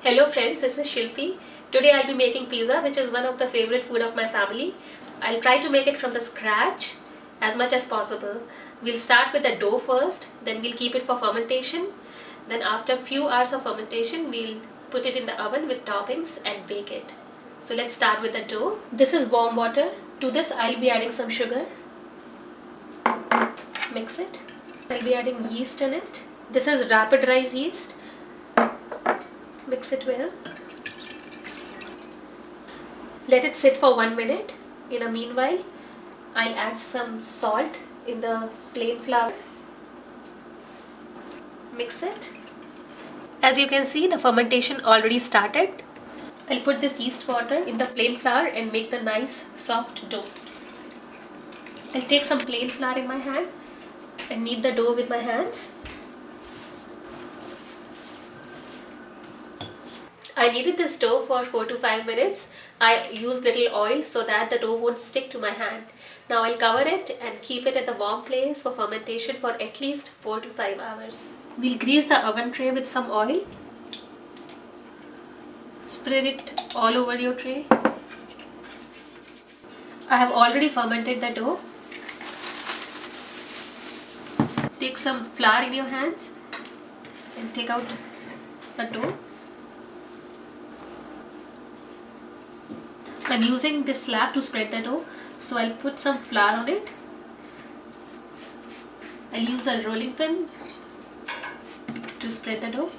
Hello friends, this is Shilpi. Today I'll be making pizza, which is one of the favorite food of my family. I'll try to make it from the scratch as much as possible. We'll start with the dough first, then we'll keep it for fermentation. Then after a few hours of fermentation, we'll put it in the oven with toppings and bake it. So let's start with the dough. This is warm water. To this I'll be adding some sugar. Mix it. I'll be adding yeast in it. This is rapid rise yeast. Mix it well. Let it sit for 1 minute. In the meanwhile, I'll add some salt in the plain flour. Mix it. As you can see, the fermentation already started. I'll put this yeast water in the plain flour and make the nice soft dough. I'll take some plain flour in my hand and knead the dough with my hands. I kneaded this dough for 4 to 5 minutes. I used little oil so that the dough won't stick to my hand. Now I'll cover it and keep it at the warm place for fermentation for at least 4 to 5 hours. We'll grease the oven tray with some oil. Spread it all over your tray. I have already fermented the dough. Take some flour in your hands and take out the dough. I'm using this slab to spread the dough, so I'll put some flour on it. I'll use a rolling pin to spread the dough.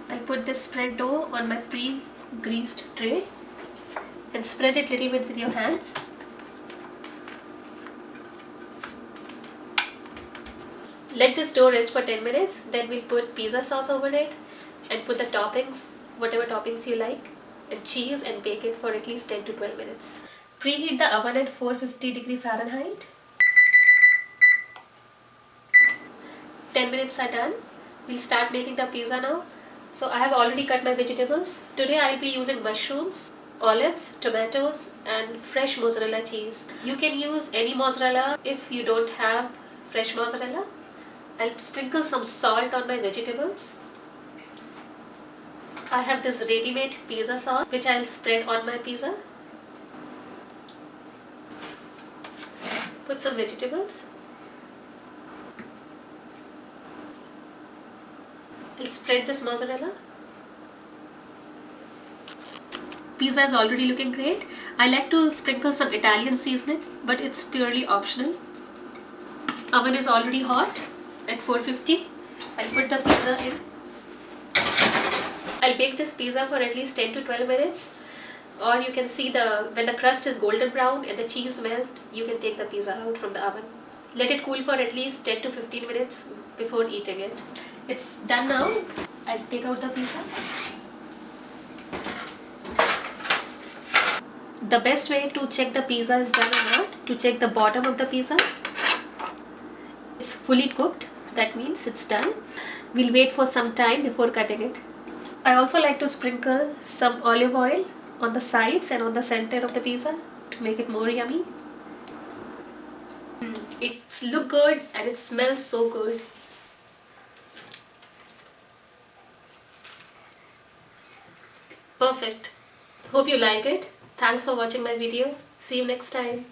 I'll put this spread dough on my pre-greased tray and spread it little bit with your hands. Let this dough rest for 10 minutes, then we'll put pizza sauce over it and put the toppings, whatever toppings you like, and cheese, and bake it for at least 10 to 12 minutes. Preheat the oven at 450 degree Fahrenheit. 10 minutes are done. We'll start making the pizza now. So I have already cut my vegetables. Today I'll be using mushrooms, olives, tomatoes, and fresh mozzarella cheese. You can use any mozzarella if you don't have fresh mozzarella. I'll sprinkle some salt on my vegetables. I have this ready-made pizza sauce which I'll spread on my pizza. Put some vegetables. I'll spread this mozzarella. Pizza is already looking great. I like to sprinkle some Italian seasoning, but it's purely optional. Oven is already hot at 450. I'll put the pizza in. I'll bake this pizza for at least 10 to 12 minutes, or you can see when the crust is golden brown and the cheese melt, you can take the pizza out from the oven. Let it cool for at least 10 to 15 minutes before eating it. It's done now. I'll take out the pizza. The best way to check the pizza is done or not, to check the bottom of the pizza. It's fully cooked, that means it's done. We'll wait for some time before cutting it. I also like to sprinkle some olive oil on the sides and on the center of the pizza to make it more yummy. It looks good and it smells so good. Perfect. Hope you like it. Thanks for watching my video. See you next time.